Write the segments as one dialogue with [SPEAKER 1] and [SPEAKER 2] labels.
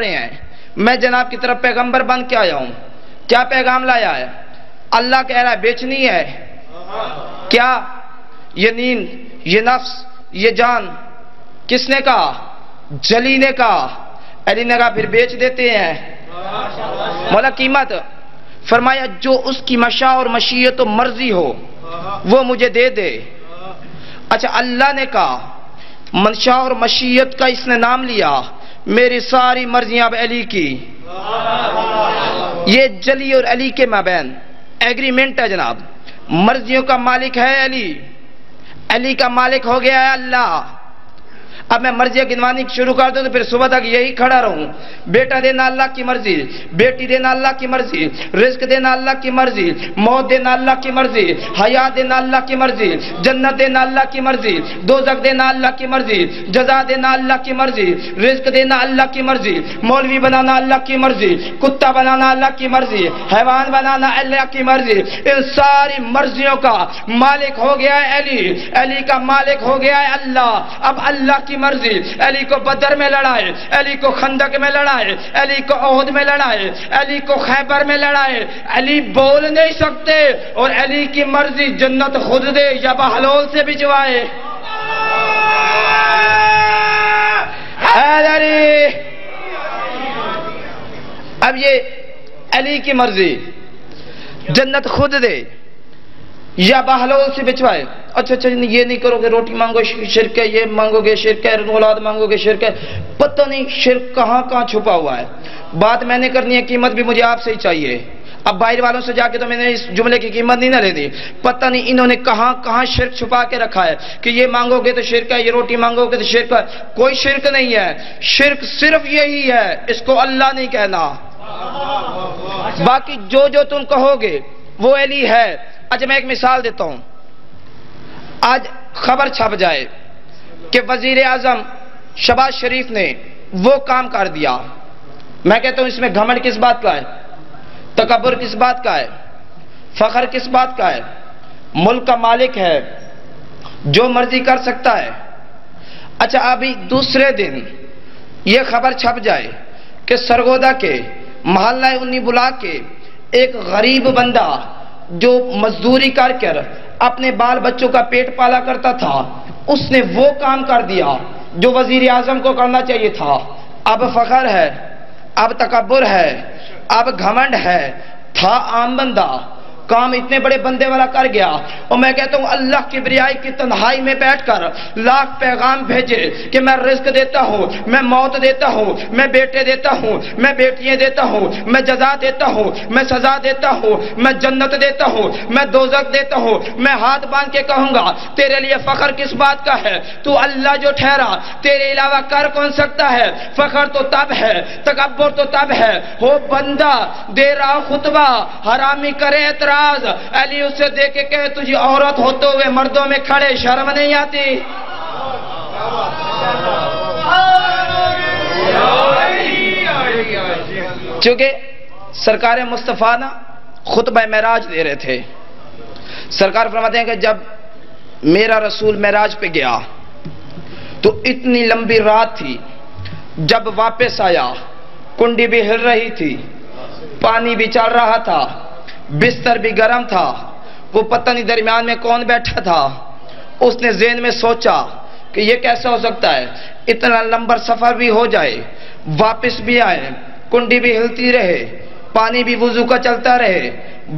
[SPEAKER 1] ہیں میں جناب کی طرف پیغمبر بن کے آیا ہوں. کیا پیغام لایا ہے؟ اللہ کہہ رہا ہے بیچنی ہے. کیا؟ یہ نیند، یہ نفس، یہ جان کس نے کہا؟ جلی نے کہا. علی نے کہا پھر بیچ دیتے ہیں. مولا قیمت فرمایا جو اس کی مشاء اور مشیت و مرضی ہو وہ مجھے دے دے. اچھا اللہ نے کہا منشاء اور مشیت کا اس نے نام لیا، میری ساری مرضیاں اب علی کی. یہ جلی اور علی کے مابین ایگریمنٹ ہے جناب. مرضیوں کا مالک ہے علی، علی کا مالک ہو گیا ہے اللہ. اب میں مرضیاں گنوانی شروع کر دوں تو پھر صبح تک یہی کھڑا رہوں. بیٹا دینا اللہ کی مرضی، بیٹی دینا اللہ کی مرضی، رزق دینا اللہ کی مرضی، موت دینا اللہ کی مرضی، حیات دینا اللہ کی مرضی، جنت دینا اللہ کی مرضی، دوزخ دینا اللہ کی مرضی، جزا دینا اللہ کی مرضی، رزق دینا اللہ کی مرضی، مولوی بنانا اللہ کی مرضی، کتا بنانا اللہ کی مرضی، حیوان بنانا اللہ کی مرضی. ان ساری مرضیوں کا مالک ہو گیا ہے علی، علی کا مالک ہو گیا ہے اللہ. اب اللہ کی مرضی. علی کو بدر میں لڑائے، علی کو خندق میں لڑائے، علی کو احد میں لڑائے، علی کو خیبر میں لڑائے. علی بول نہیں سکتے اور علی کی مرضی جنت خود دے یا بہلول سے بھجوائے. علی اب یہ علی کی مرضی جنت خود دے یا بہلول سے بچوائے. اچھا یہ نہیں کرو گے روٹی مانگو شرک ہے، یہ مانگو گے شرک ہے، اولاد مانگو گے شرک ہے. پتہ نہیں شرک کہاں کہاں چھپا ہوا ہے. بات میں نے کرنی ہے، قیمت بھی مجھے آپ سے ہی چاہیے. اب باہر والوں سے جا کے تو میں نے اس جملے کی قیمت نہیں نہ لے دی. پتہ نہیں انہوں نے کہاں کہاں شرک چھپا کے رکھا ہے کہ یہ مانگو گے تو شرک ہے، یہ روٹی مانگو گے تو شرک ہے. کوئی شرک نہیں ہے. شرک صرف یہی ہے، اس کو اللہ نہیں کہنا. باقی جو تم کہو گے وہ علی ہے. اچھا میں ایک مثال دیتا ہوں. آج خبر چھپ جائے کہ وزیر اعظم شہباز شریف نے وہ کام کر دیا. میں کہتا ہوں اس میں گھمنڈ کس بات کا ہے؟ تکبر کس بات کا ہے؟ فخر کس بات کا ہے؟ ملک کا مالک ہے، جو مرضی کر سکتا ہے. اچھا ابھی دوسرے دن یہ خبر چھپ جائے کہ سرگودا کے محلہ انی بلاک کے ایک غریب بندہ جو مزدوری کر کر اپنے بال بچوں کا پیٹ پالا کرتا تھا، اس نے وہ کام کر دیا جو وزیر اعظم کو کرنا چاہیے تھا. اب فخر ہے، اب تکبر ہے، اب گھمنڈ ہے. تھا عام بندہ، کام اتنے بڑے بندے والا کر گیا. اور میں کہتا ہوں اللہ کی بریائی کی تنہائی میں بیٹھ کر لاکھ پیغام بھیجے کہ میں رزق دیتا ہوں، میں موت دیتا ہوں، میں بیٹے دیتا ہوں، میں بیٹیاں دیتا ہوں، میں جزا دیتا ہوں، میں سزا دیتا ہوں، میں جنت دیتا ہوں، میں دوزخ دیتا ہوں. میں ہاتھ باندھ کے کہوں گا تیرے لیے فخر کس بات کا ہے؟ تو اللہ جو ٹھہرا تیرے علاوہ کر کون سکتا ہے؟ فخر تو تب ہے، تکبر تو تب ہے. ہو بندہ دے رہا خطبہ، حرامی کرے اعتراض. علی اسے دیکھ کے کہے تجھے عورت ہوتے ہوئے مردوں میں کھڑے شرم نہیں آتی؟ چونکہ سرکار مصطفیٰ نا خطبہ معراج دے رہے تھے. سرکار فرماتے ہیں کہ جب میرا رسول معراج پہ گیا تو اتنی لمبی رات تھی. جب واپس آیا کنڈی بھی ہل رہی تھی، پانی بھی چل رہا تھا، بستر بھی گرم تھا. وہ پتہ نہیں درمیان میں کون بیٹھا تھا. اس نے ذہن میں سوچا کہ یہ کیسا ہو سکتا ہے اتنا لمبا سفر بھی ہو جائے، واپس بھی آئے، کنڈی بھی ہلتی رہے، پانی بھی وضو کا چلتا رہے،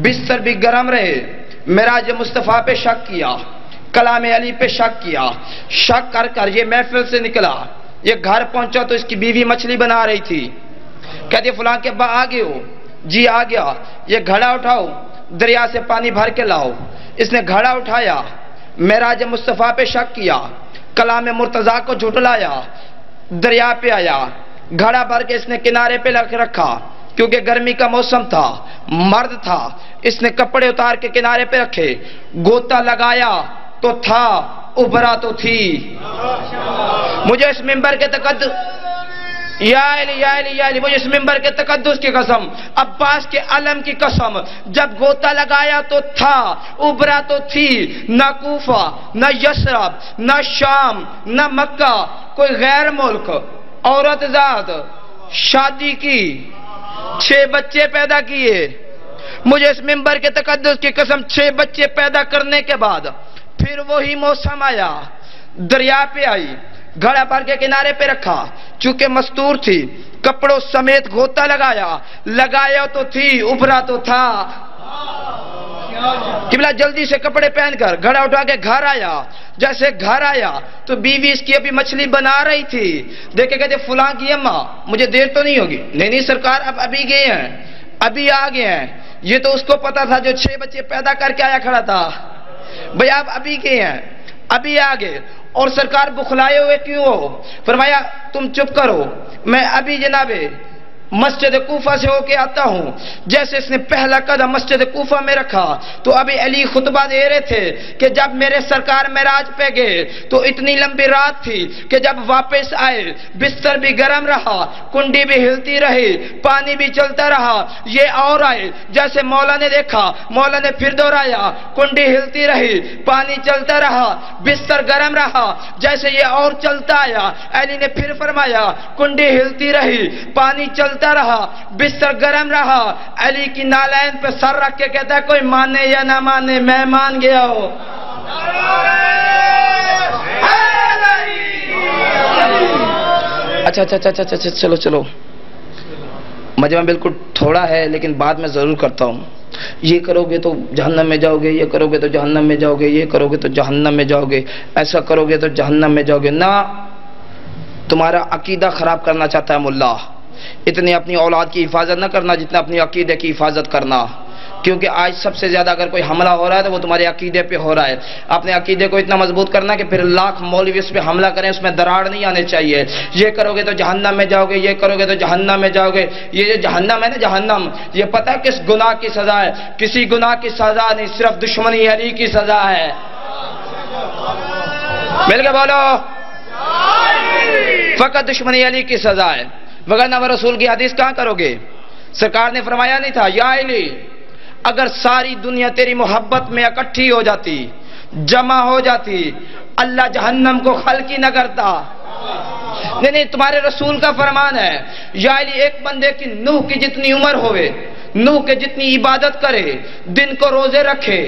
[SPEAKER 1] بستر بھی گرم رہے. معراج مصطفیٰ پہ شک کیا، کلام علی پہ شک کیا. شک کر کر یہ محفل سے نکلا. یہ گھر پہنچا تو اس کی بیوی مچھلی بنا رہی تھی. کہتی فلاں کے ابا آ گئے ہو؟ جی آ گیا. یہ گھڑا اٹھاؤ، دریا سے پانی بھر کے لاؤ. اس نے گھڑا اٹھایا، معراج مصطفیٰ پہ شک کیا، کلام مرتضیٰ کو جھٹلایا، دریا پہ آیا، گھڑا بھر کے اس نے کنارے پہ رکھا. کیونکہ گرمی کا موسم تھا، مرد تھا، اس نے کپڑے اتار کے کنارے پہ رکھے. گوتا لگایا تو تھا، ابھرا تو تھی. مجھے اس منبر کے تقدس یا علی مجھے اس منبر کے تقدس کی قسم، عباس کے علم کی قسم، جب گوتا لگایا تو تھا، ابھرا تو تھی. نہ کوفہ، نہ یثرب، نہ شام، نہ مکہ، کوئی غیر ملک، عورت ذات، شادی کی، 6 بچے پیدا کیے. مجھے اس منبر کے تقدس کی قسم 6 بچے پیدا کرنے کے بعد پھر وہی موسم آیا، دریا پہ آئی، گھڑا بھر کے کنارے پہ رکھا، چونکہ مستور تھی، کپڑوں سمیت غوطہ لگایا تو تھی، ابھرا تو تھا. قبلہ جلدی سے کپڑے پہن کر گھڑا اٹھا کے گھر آیا. جیسے گھر آیا تو بیوی اس کی ابھی مچھلی بنا رہی تھی. دیکھے کہتے فلاں کی اماں مجھے دیر تو نہیں ہوگی. نہیں سرکار اب ابھی گئے ہیں، ابھی آ گئے ہیں. یہ تو اس کو پتا تھا جو 6 بچے پیدا کر کے آیا کھڑا تھا. بھئی آپ ابھی گئے ہیں، ابھی آ گئے. اور سرکار بخلائے ہوئے کیوں ہو؟ فرمایا تم چپ کرو، میں ابھی جناب مسجد کوفہ سے ہو کے آتا ہوں. جیسے اس نے پہلا قدم مسجد کوفہ میں رکھا تو ابھی علی خطبہ دے رہے تھے کہ جب میرے سرکار معراج پہ گئے تو اتنی لمبی رات تھی کہ جب واپس آئے بستر بھی گرم رہا، کنڈی بھی ہلتی رہی، پانی بھی چلتا رہا. یہ اور آئے، جیسے مولا نے دیکھا، مولا نے پھر دہرایا، کنڈی ہلتی رہی، پانی چلتا رہا، بستر گرم رہا. جیسے یہ اور چلتا آیا، علی نے پھر فرمایا، کنڈی ہلتی رہی، پانی چلتا رہا، بستر گرم رہا. علی کی نالین پہ سر رکھ کے کہتا ہے کوئی مانے یا نہ مانے میں مان گیا ہوں. اچھا چلو مجمع بالکل تھوڑا ہے لیکن بعد میں ضرور کرتا ہوں. یہ کرو گے تو جہنم میں جاؤ گے، یہ کرو گے تو جہنم میں جاؤ گے، یہ کرو گے تو جہنم میں جاؤ گے، ایسا کرو گے تو جہنم میں جاؤ گے. نہ، تمہارا عقیدہ خراب کرنا چاہتا ہے ملا. اتنی اپنی اولاد کی حفاظت نہ کرنا جتنا اپنی عقیدے کی حفاظت کرنا. کیونکہ آج سب سے زیادہ اگر کوئی حملہ ہو رہا ہے تو وہ تمہارے عقیدے پہ ہو رہا ہے. اپنے عقیدے کو اتنا مضبوط کرنا کہ پھر لاکھ مولوی اس پہ حملہ کریں، اس میں دراڑ نہیں آنے چاہیے. یہ کرو گے تو جہنم میں جاؤ گے، یہ کرو گے تو جہنم میں جاؤ گے. یہ جو جہنم ہے نا، جہنم، یہ پتہ ہے کس گناہ کی سزا ہے؟ کسی گناہ کی سزا نہیں، صرف دشمنی علی کی سزا ہے. مل کے بولو، فقط دشمنی علی کی سزا ہے. وغیرہ وہ رسول کی حدیث کہاں کرو گے؟ سرکار نے فرمایا نہیں تھا یا علی اگر ساری دنیا تیری محبت میں اکٹھی ہو جاتی، جمع ہو جاتی، اللہ جہنم کو خلق ہی نہ کرتا. نہیں، تمہارے رسول کا فرمان ہے یا علی ایک بندے کی نوح کی جتنی عمر ہوئے، نوح کے جتنی عبادت کرے، دن کو روزے رکھے،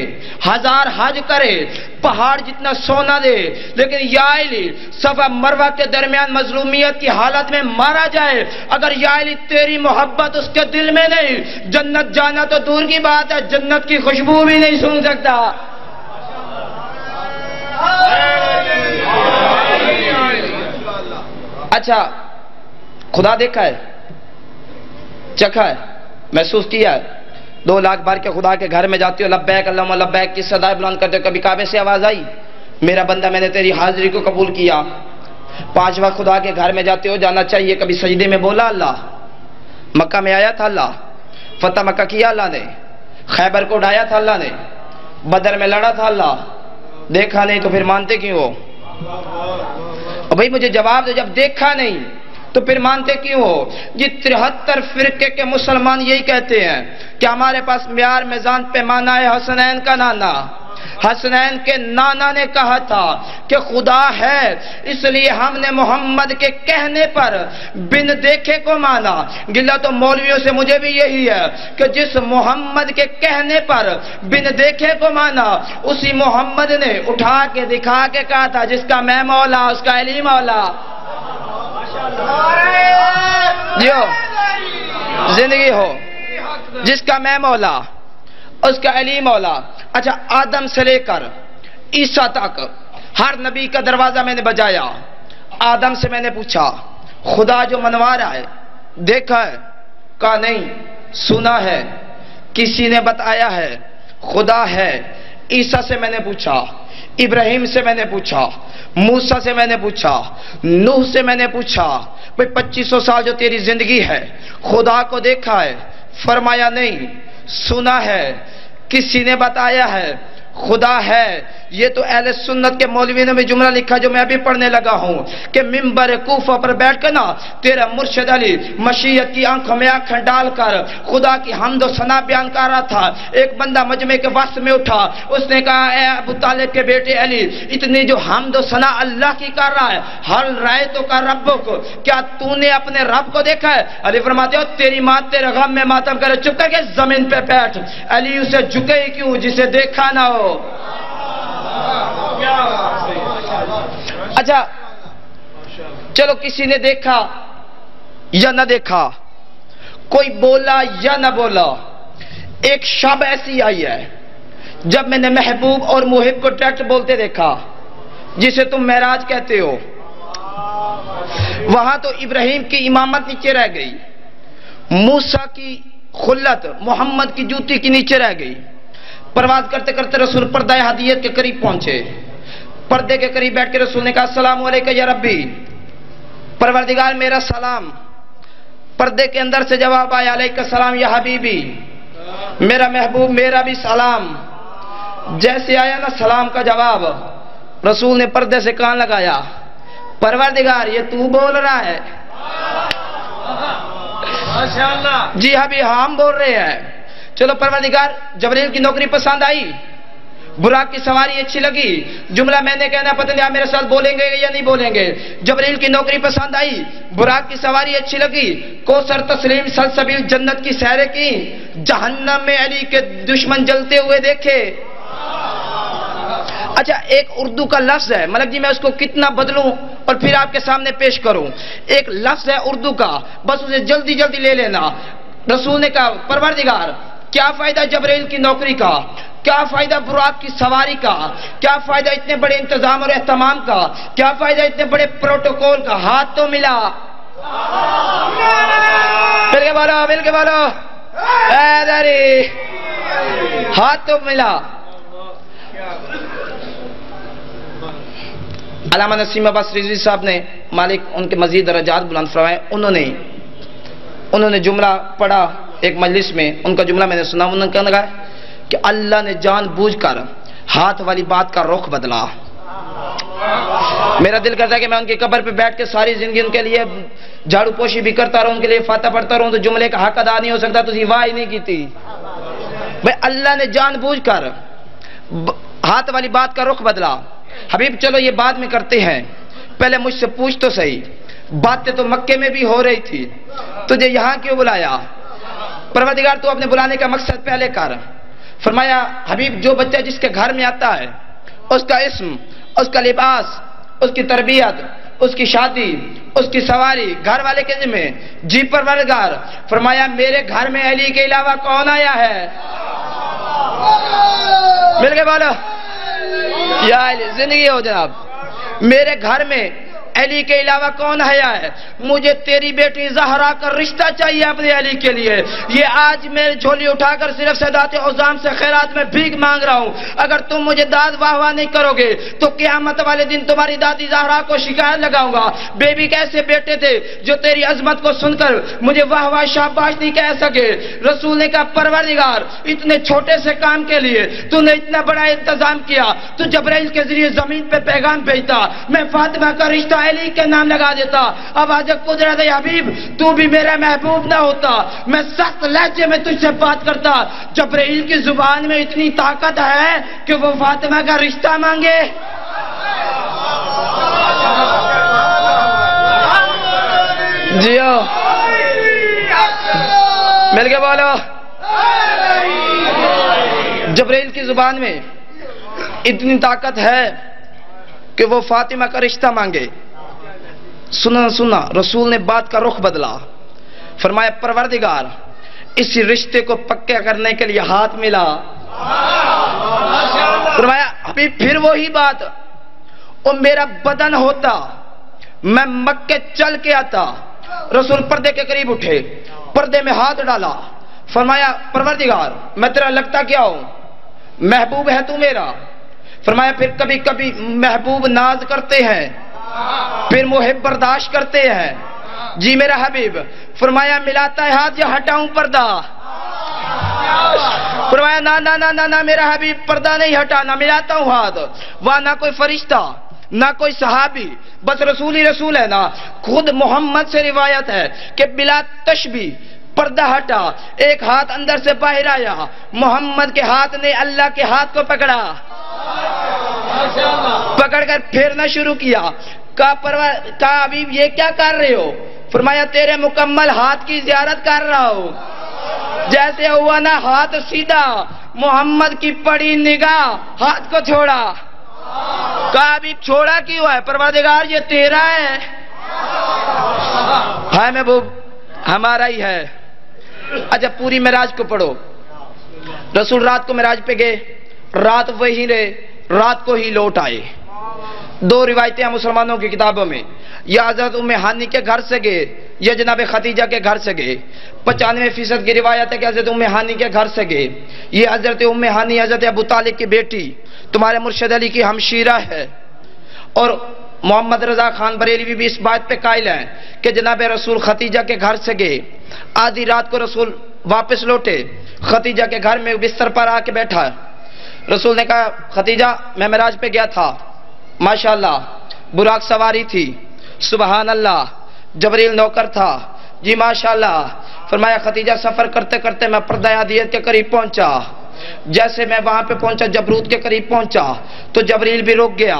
[SPEAKER 1] 1000 حج کرے، پہاڑ جتنا سونا دے، لیکن یا علی صفا مروہ کے درمیان مظلومیت کی حالت میں مارا جائے، اگر یا علی تیری محبت اس کے دل میں نہیں، جنت جانا تو دور کی بات ہے، جنت کی خوشبو بھی نہیں سن سکتا. اچھا، خدا دیکھا ہے، چکھا ہے، محسوس کیا ہے؟ 2 لاکھ بار کے خدا کے گھر میں جاتی ہو، لبیک اللہم لبیک کی صدائے بلند کرتے ہو، کبھی کعبے سے آواز آئی میرا بندہ میں نے تیری حاضری کو قبول کیا؟ 5 وقت خدا کے گھر میں جاتے ہو، جانا چاہیے. کبھی سجدے میں بولا اللہ؟ مکہ میں آیا تھا اللہ، فتح مکہ کیا اللہ نے، خیبر کو اڑایا تھا اللہ نے، بدر میں لڑا تھا اللہ، دیکھا نہیں تو پھر مانتے کیوں ہو؟ اور بھئی مجھے جواب دے، جب دیکھا نہیں تو پھر مانتے کیوں ہو؟ یہ 73 فرقے کے مسلمان یہی کہتے ہیں کہ ہمارے پاس معیار میزان پیمانہ ہے حسنین کا نانا. حسنین کے نانا نے کہا تھا کہ خدا ہے، اس لیے ہم نے محمد کے کہنے پر بن دیکھے کو مانا. گلہ تو مولویوں سے مجھے بھی یہی ہے کہ جس محمد کے کہنے پر بن دیکھے کو مانا، اسی محمد نے اٹھا کے دکھا کے کہا تھا جس کا میں مولا اس کا علی مولا. جو زندگی ہو جس کا میں مولا اس کا علی مولا. اچھا، آدم سے لے کر عیسیٰ تک ہر نبی کا دروازہ میں نے بجایا. آدم سے میں نے پوچھا خدا جو منوا رہا ہے دیکھا ہے؟ کہا نہیں، سنا ہے، کسی نے بتایا ہے، خدا ہے. عیسیٰ سے میں نے پوچھا، ابراہیم سے میں نے پوچھا، موسیٰ سے میں نے پوچھا، نوح سے میں نے پوچھا، بھئی 2500 سال جو تیری زندگی ہے خدا کو دیکھا ہے؟ فرمایا نہیں، سنا ہے، کسی نے بتایا ہے، خدا ہے. یہ تو اہل سنت کے مولوی نے بھی جملہ لکھا جو میں ابھی پڑھنے لگا ہوں کہ منبر کوفہ پر بیٹھ کر نا تیرا مرشد علی مشیت کی آنکھوں میں آنکھیں ڈال کر خدا کی حمد و ثنا بیان کر رہا تھا. ایک بندہ مجمع کے وسط میں اٹھا, اس نے کہا اے ابو طالب کے بیٹے علی, اتنی جو حمد و ثنا اللہ کی کر رہا ہے, حل رأیت کا ربک, کیا تو نے اپنے رب کو دیکھا ہے؟ علی فرماتے ہو تیری ماں تیرے غم میں ماتم کرے, چپ کر کے زمین پہ بیٹھ. علی اسے جھکے ہی کیوں جسے دیکھا نہ ہو. اچھا چلو کسی نے دیکھا یا نہ دیکھا, کوئی بولا یا نہ بولا, ایک شب ایسی آئی ہے جب میں نے محبوب اور محب کو ڈائریکٹ بولتے دیکھا جسے تم معراج کہتے ہو. وہاں تو ابراہیم کی امامت نیچے رہ گئی, موسیٰ کی خلت محمد کی جوتی کی نیچے رہ گئی. پرواز کرتے کرتے رسول پردہ ہدیت کے قریب پہنچے. پردے کے قریب بیٹھ کے رسول نے کہا السلام علیکم یا ربی, پروردگار میرا سلام. پردے کے اندر سے جواب آیا علیکم السلام یا حبیبی, میرا محبوب میرا بھی سلام. جیسے آیا نا سلام کا جواب, رسول نے پردے سے کان لگایا, پروردگار یہ تو بول رہا ہے؟ جی حبیب ہم بول رہے ہیں. چلو پروردگار جبرائیل کی نوکری پسند آئی, براق کی سواری اچھی لگی, جملہ میں نے کہنا پتہ نہیں آپ میرے ساتھ بولیں گے یا نہیں بولیں گے. جبرائیل کی نوکری پسند آئی, براق کی سواری اچھی لگی, کوثر تسلیم سلسبیل جنت کی سیریں کی, جہنم میں علی کے دشمن جلتے ہوئے دیکھے. اچھا ایک اردو کا لفظ ہے, ملک جی میں اس کو کتنا بدلوں اور پھر آپ کے سامنے پیش کروں. ایک لفظ ہے اردو کا, بس اسے جلدی جلدی لے لینا. رسول نے کہا پروردگار کیا فائدہ جبرائیل کی نوکری کا, کیا فائدہ براق کی سواری کا, کیا فائدہ اتنے بڑے انتظام اور اہتمام کا, کیا فائدہ اتنے بڑے پروٹوکول کا. ہاتھ تو ملا, مل کے بولو ہاتھ تو ملا. علامہ نسیم عباس رضوی صاحب نے, مالک ان کے مزید درجات بلند فرمائے, انہوں نے جملہ پڑھا ایک مجلس میں. ان کا جملہ میں نے سنا, انہوں نے کہا کہ اللہ نے جان بوجھ کر ہاتھ والی بات کا رخ بدلا. میرا دل کرتا ہے کہ میں ان کی قبر پہ بیٹھ کے ساری زندگی ان کے لیے جھاڑو پوشی بھی کرتا رہوں, ان کے لیے فاتحہ پڑھتا رہوں, تو جملے کا حق ادا نہیں ہو سکتا. تجھے واہ ہی نہیں کی تھی بھائی, اللہ نے جان بوجھ کر ہاتھ والی بات کا رخ بدلا. حبیب چلو یہ بعد میں کرتے ہیں, پہلے مجھ سے پوچھ تو صحیح, باتیں تو مکے میں بھی ہو رہی تھی, تجھے یہاں کیوں بلایا؟ پروردگار تو اپنے بلانے کا مقصد پہلے کر. فرمایا حبیب جو بچہ جس کے گھر میں آتا ہے, اس کا اسم, اس کا لباس, اس کی تربیت, اس کی شادی, اس کی سواری گھر والے کے ذمہ. جی پروردگار. فرمایا میرے گھر میں علی کے علاوہ کون آیا ہے؟ مل کے بولو یا علی, زندگی ہو جناب. میرے گھر میں علی کے علاوہ کون آیا ہے؟ مجھے تیری بیٹی زہرا کا رشتہ چاہیے اپنے علی کے لیے. یہ آج میں جھولی اٹھا کر صرف سادات عظام سے خیرات میں بھیک مانگ رہا ہوں. اگر تم مجھے داد واہ واہ نہیں کرو گے تو قیامت والے دن تمہاری دادی زہرا کو شکایت لگاؤں گا. بیبی کیسے بیٹے تھے جو تیری عظمت کو سن کر مجھے واہ واہ شاباش نہیں کہہ سکے. رسول نے کہا پروردگار اتنے چھوٹے سے کام کے لیے تو نے اتنا بڑا انتظام کیا, تو جبرائیل کے ذریعے زمین پہ پیغام بھیجتا, میں فاطمہ کا رشتہ علی کے نام لگا دیتا. اب آج قدرت حبیب تو بھی میرا محبوب نہ ہوتا, میں سخت لہجے میں تجھ سے بات کرتا. جبرائیل کی زبان میں اتنی طاقت ہے کہ وہ فاطمہ کا رشتہ مانگے. جیو مل کے بولو. جبرائیل کی زبان میں اتنی طاقت ہے کہ وہ فاطمہ کا رشتہ مانگے. سنا رسول نے بات کا رخ بدلا. فرمایا پروردگار اسی رشتے کو پکا کرنے کے لیے ہاتھ ملا. فرمایا ابھی پھر وہی بات, وہ میرا بدن ہوتا, میں مکے چل کے آتا. رسول پردے کے قریب اٹھے, پردے میں ہاتھ ڈالا. فرمایا پروردگار میں تیرا لگتا کیا ہوں؟ محبوب ہے تو میرا. فرمایا پھر کبھی کبھی محبوب ناز کرتے ہیں, پھر محب برداشت کرتے ہیں. جی میرا حبیب. فرمایا ملاتا ہے ہاتھ یا ہٹاؤں پردہ؟ فرمایا نا نا نا نا نا میرا حبیب پردہ نہیں ہٹانا، ملاتا ہوں ہاتھ. وہاں نہ کوئی فرشتہ نہ کوئی صحابی، بس رسول ہی رسول ہے نا. خود محمد سے روایت ہے کہ بلا تشبیہ پردہ ہٹا، ایک ہاتھ اندر سے باہر آیا، محمد کے ہاتھ نے اللہ کے ہاتھ کو پکڑا، پکڑ کر پھیرنا شروع کیا. کہا حبیب یہ کیا کر رہے ہو؟ فرمایا تیرے مکمل ہاتھ کی زیارت کر رہا ہوں. جیسے ہوا نا ہاتھ سیدھا، محمد کی پڑی نگاہ ہاتھ کو چھوڑا. کہا حبیب چھوڑا کیوں ہے؟ پروردگار یہ تیرا ہے. ہائے محبوب ہمارا ہی ہے. اچھا پوری معراج کو پڑھو. رسول رات کو معراج پہ گئے، رات وہیں رہے، رات کو ہی لوٹ آئے. دو روایتیں ہیں مسلمانوں کی کتابوں میں، یا حضرت ام ہانی کے گھر سے گئے یا جناب خدیجہ کے گھر سے گئے. 95% کی روایت ہے کہ حضرت ام ہانی کے گھر سے گئے. یہ حضرت ام ہانی حضرت ابو طالب کی بیٹی تمہارے مرشد علی کی ہمشیرہ ہے. اور محمد رضا خان بریلوی بھی اس بات پہ قائل ہیں کہ جناب رسول خدیجہ کے گھر سے گئے، آدھی رات کو رسول واپس لوٹے، خدیجہ کے گھر میں بستر پر آ کے بیٹھا. رسول نے کہا خدیجہ میں معراج پہ گیا تھا، ماشاءاللہ براق سواری تھی، سبحان اللہ، جبریل نوکر تھا، جی ماشاءاللہ. فرمایا خدیجہ سفر کرتے کرتے میں پردہ عادیت کے قریب پہنچا. جیسے میں وہاں پہ پہنچا، جبروت کے قریب پہنچا تو جبریل بھی رک گیا،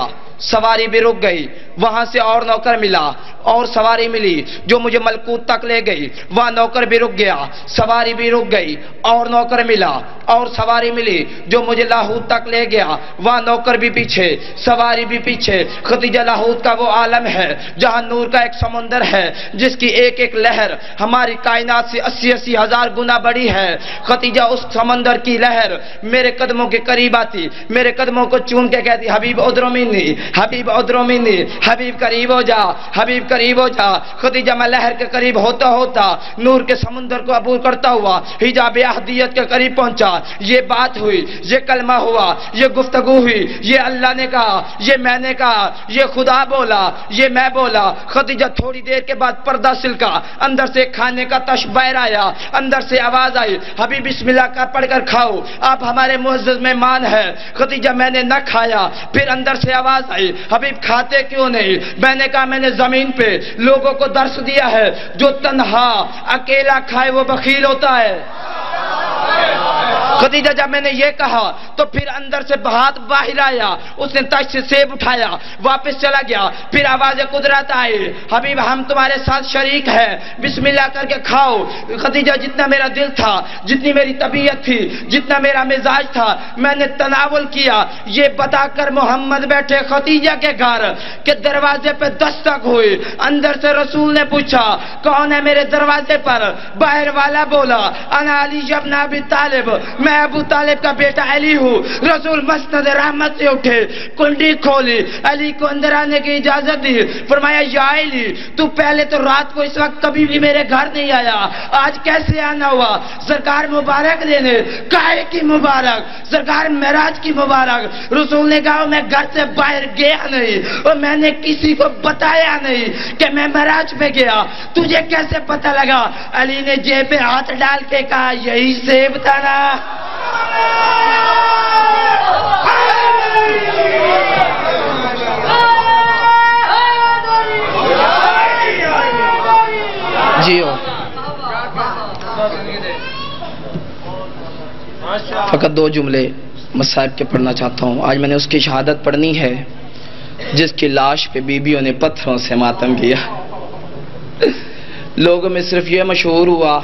[SPEAKER 1] سواری بھی رک گئی. وہاں سے اور نوکر ملا، اور سواری ملی جو مجھے ملکوت تک لے گئی. وہاں نوکر بھی رک گیا، سواری بھی رک گئی، اور نوکر ملا اور سواری ملی جو مجھے لاہوت تک لے گیا. وہاں نوکر بھی پیچھے، سواری بھی پیچھے. خدیجہ لاہوت کا وہ عالم ہے جہاں نور کا ایک سمندر ہے جس کی ایک ایک لہر ہماری کائنات سے 80 ہزار گنا بڑی ہے. خدیجہ اس سمندر کی لہر میرے قدموں کے قریب آتی، میرے قدموں کو چوم کے کہتی حبیب ادرو منی، حبیب ادرو منی، حبیب قریب ہو جا، حبیب قریب ہو جا. خدیجہ میں لہر کے قریب ہوتا ہوتا نور کے سمندر کو عبور کرتا ہوا حجاب احدیت کے قریب پہنچا. یہ بات ہوئی، یہ کلمہ ہوا، یہ گفتگو ہوئی، یہ اللہ نے کہا، یہ میں نے کہا، یہ خدا بولا، یہ میں بولا. خدیجہ تھوڑی دیر کے بعد پردہ سلکا، اندر سے کھانے کا تش باہر آیا، اندر سے آواز آئی حبیب بسم اللہ کا پڑھ کر کھاؤ، آپ ہمارے معزز مہمان ہیں. خدیجہ میں نے نہ کھایا. پھر اندر سے آواز آئی حبیب کھاتے کیوں نہیں؟ میں نے کہا میں نے زمین پہ لوگوں کو درس دیا ہے جو تنہا اکیلا کھائے وہ بخیل ہوتا ہے. خدیجہ جب میں نے یہ کہا تو پھر اندر سے ہاتھ باہر آیا، اس نے تش سے سیب اٹھایا، واپس چلا گیا. پھر آواز قدرت آئی حبیب ہم تمہارے ساتھ شریک ہیں، بسم اللہ کر کے کھاؤ. خدیجہ جتنا میرا دل تھا، جتنی میری طبیعت تھی، جتنا میرا مزاج تھا، میں نے تناول کیا. یہ بتا کر محمد بیٹھے خدیجہ کے گھر کہ دروازے پہ دستک ہوئی. اندر سے رسول نے پوچھا کون ہے میرے دروازے پر؟ باہر والا بولا انا علی ابن ابی طالب، میں ابو طالب کا بیٹا علی ہوں. رسول مسند رحمت سے اٹھے، کنڈی کھولی، علی کو اندر آنے کی اجازت دی. فرمایا یا علی تو پہلے تو رات کو اس وقت کبھی بھی میرے گھر نہیں آیا، آج کیسے آنا ہوا؟ سرکار مبارک دینے، کائے کی مبارک، سرکار معراج کی مبارک. رسول نے کہا میں گھر سے باہر گیا نہیں اور میں نے کسی کو بتایا نہیں کہ میں معراج پہ گیا. تجھے کیسے پتہ لگا؟ علی نے جیب پہ ہاتھ ڈال کے کہا یہی سیب تھا نا. جیو فقط دو جملے مصائب کے پڑھنا چاہتا ہوں. آج میں نے اس کی شہادت پڑھنی ہے جس کی لاش پہ بیویوں نے پتھروں سے ماتم کیا. لوگوں میں صرف یہ مشہور ہوا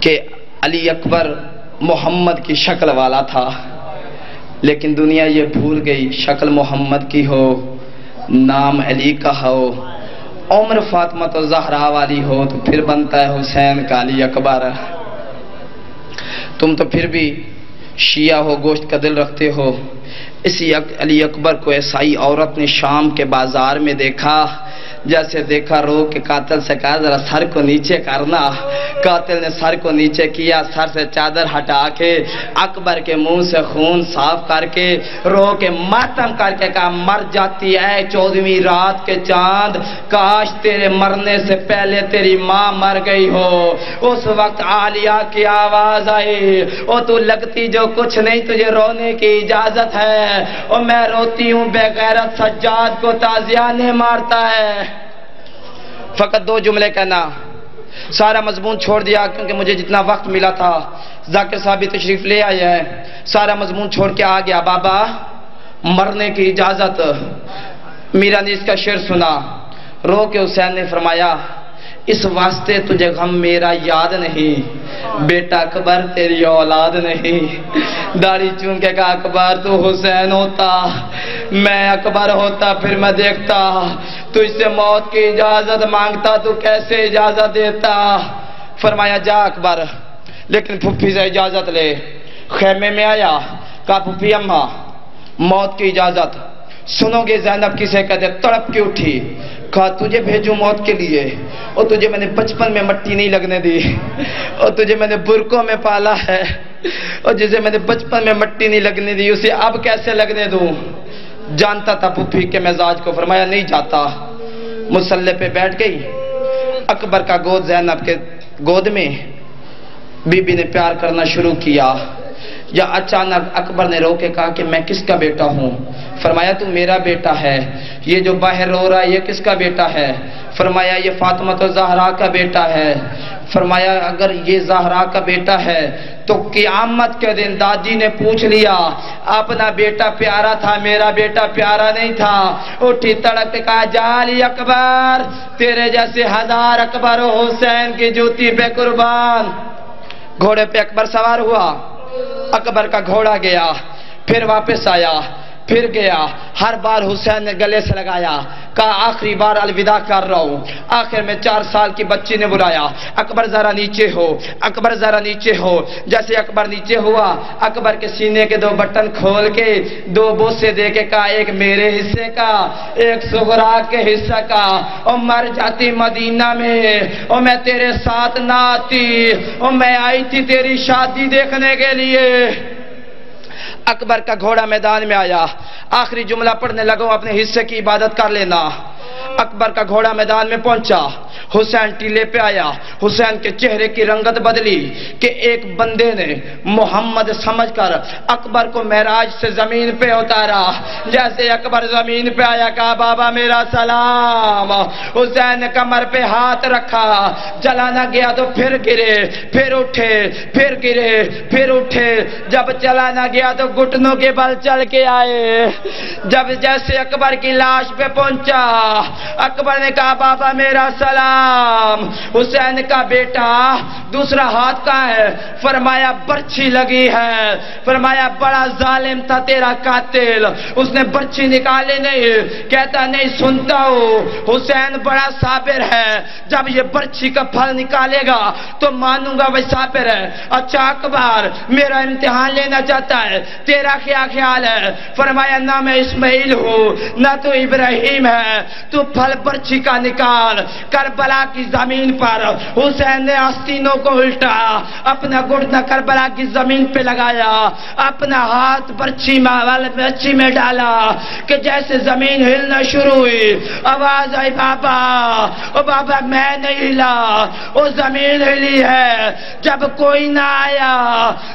[SPEAKER 1] کہ علی اکبر محمد کی شکل والا تھا، لیکن دنیا یہ بھول گئی شکل محمد کی ہو، نام علی کا ہو، عمر فاطمہ تو زہرا والی ہو تو پھر بنتا ہے حسین کا علی اکبر. تم تو پھر بھی شیعہ ہو، گوشت کا دل رکھتے ہو. اسی علی اکبر کو عیسائی عورت نے شام کے بازار میں دیکھا، جیسے دیکھا رو کے قاتل سے کہا ذرا سر کو نیچے کرنا. قاتل نے سر کو نیچے کیا, سر سے چادر ہٹا کے اکبر کے منہ سے خون صاف کر کے رو کے ماتم کر کے کہا مر جاتی ہے 14ویں رات کے چاند, کاش تیرے مرنے سے پہلے تیری ماں مر گئی ہو. اس وقت عالیہ کی آواز آئی, او تو لگتی جو کچھ نہیں, تجھے رونے کی اجازت ہے. اور میں روتی ہوں بے غیرت سجاد کو تازیہ نے مارتا ہے. فقط 2 جملے کہنا, سارا مضمون چھوڑ دیا کیونکہ مجھے جتنا وقت ملا تھا. ذاکر صاحب بھی تشریف لے آئے ہیں, سارا مضمون چھوڑ کے آ گیا. بابا مرنے کی اجازت. میرا نے اس کا شعر سنا, رو کے حسین نے فرمایا اس واسطے تجھے غم میرا یاد نہیں, بیٹا اکبر تیری اولاد نہیں. داڑھی چون کے کہا اکبر تو حسین ہوتا, میں اکبر ہوتا پھر میں دیکھتا تجھ سے موت کی اجازت مانگتا, تو کیسے اجازت دیتا. فرمایا جا اکبر, لیکن پھپھی سے اجازت لے. خیمے میں آیا, کہا پھپھی اماں موت کی اجازت. سنو گے زینب کسے کہتے, تڑپ کے اٹھی, کہا تجھے بھیجوں موت کے لیے, اور تجھے میں نے بچپن میں مٹی نہیں لگنے دی, اور تجھے میں نے برقوں میں پالا ہے, اور جسے میں نے بچپن میں مٹی نہیں لگنے دی اسے اب کیسے لگنے دوں. جانتا تھا پھپھی کے مزاج کو. فرمایا نہیں جاتا. مصلی پہ بیٹھ گئی, اکبر کا گود زینب کے گود میں, بی بی نے پیار کرنا شروع کیا. یا اچانک اکبر نے رو کے کہا کہ میں کس کا بیٹا ہوں. فرمایا تو میرا بیٹا ہے. یہ جو باہر رو رہا ہے یہ کس کا بیٹا ہے. فرمایا یہ فاطمہ تو زہرا کا بیٹا ہے. فرمایا اگر یہ زہرا کا بیٹا ہے تو قیامت کے دن دادی نے پوچھ لیا اپنا بیٹا پیارا تھا میرا بیٹا پیارا نہیں تھا. اٹھی تڑپ کے کہا جالی اکبر, تیرے جیسے 1000 اکبر و حسین کی جوتی پہ قربان. گھوڑے پہ اکبر سوار ہوا, اکبر کا گھوڑا گیا, پھر واپس آیا, پھر گیا. ہر بار حسین نے گلے سے لگایا, کہا آخری بار الوداع کر رہا ہوں. آخر میں 4 سال کی بچی نے بلایا, اکبر ذرا نیچے ہو, اکبر ذرا نیچے ہو. جیسے اکبر نیچے ہوا, اکبر کے سینے کے 2 بٹن کھول کے 2 بوسے دے کے کہا ایک میرے حصے کا, ایک صغرا کے حصہ کا. اور مر جاتی مدینہ میں, اور میں تیرے ساتھ نہ آتی, اور میں آئی تھی تیری شادی دیکھنے کے لیے. اکبر کا گھوڑا میدان میں آیا, آخری جملہ پڑھنے لگا اپنے حصے کی عبادت کر لینا. اکبر کا گھوڑا میدان میں پہنچا, حسین ٹیلے پہ آیا. حسین کے چہرے کی رنگت بدلی کہ ایک بندے نے محمد سمجھ کر اکبر کو معراج سے زمین پہ اتارا. جیسے اکبر زمین پہ آیا, کہا بابا میرا سلام. حسین نے کمر پہ ہاتھ رکھا, چلانا گیا تو پھر گرے, پھر اٹھے, پھر گرے, پھر اٹھے. جب چلانا گیا تو گھٹنوں کے بل چل کے آئے. جب جیسے اکبر کی لاش پہ پہنچا, اکبر نے کہا بابا میرا سلام. حسین کا بیٹا دوسرا ہاتھ کا ہے. فرمایا برچھی لگی ہے. فرمایا بڑا ظالم تھا تیرا قاتل, اس نے برچھی نکالے نہیں. کہتا نہیں سنتا ہوں, حسین بڑا صابر ہے, جب یہ برچھی کا پھل نکالے گا تو مانوں گا وہ صابر ہے. اچھا اکبر میرا امتحان لینا چاہتا ہے, تیرا کیا خیال ہے. فرمایا نہ میں اسماعیل ہوں نہ تو ابراہیم ہے, تو پھل برچھی کا نکال. کربلا کی زمین پر حسین نے آستینوں کو الٹا, اپنا گھٹنا کربلا کی زمین پہ لگایا, اپنا ہاتھ برچھی میں ڈالا کہ جیسے زمین ہلنا شروع ہوئی. آواز آئی بابا, او بابا میں نہیں ہلا, وہ زمین ہلی ہے. جب کوئی نہ آیا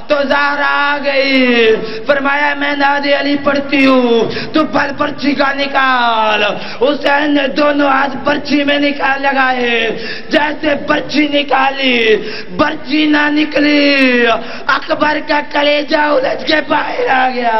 [SPEAKER 1] تو زہرا آ گئی. فرمایا میں نادی علی پڑھتی ہوں, تو پھل برچھی کا نکال. حسین نے دونوں ہاتھ برچھی میں نکال لگائے. جیسے برچھی نکالی, برچھی نہ نکلی, اکبر کا کلیجہ الجھ کے باہر آ گیا.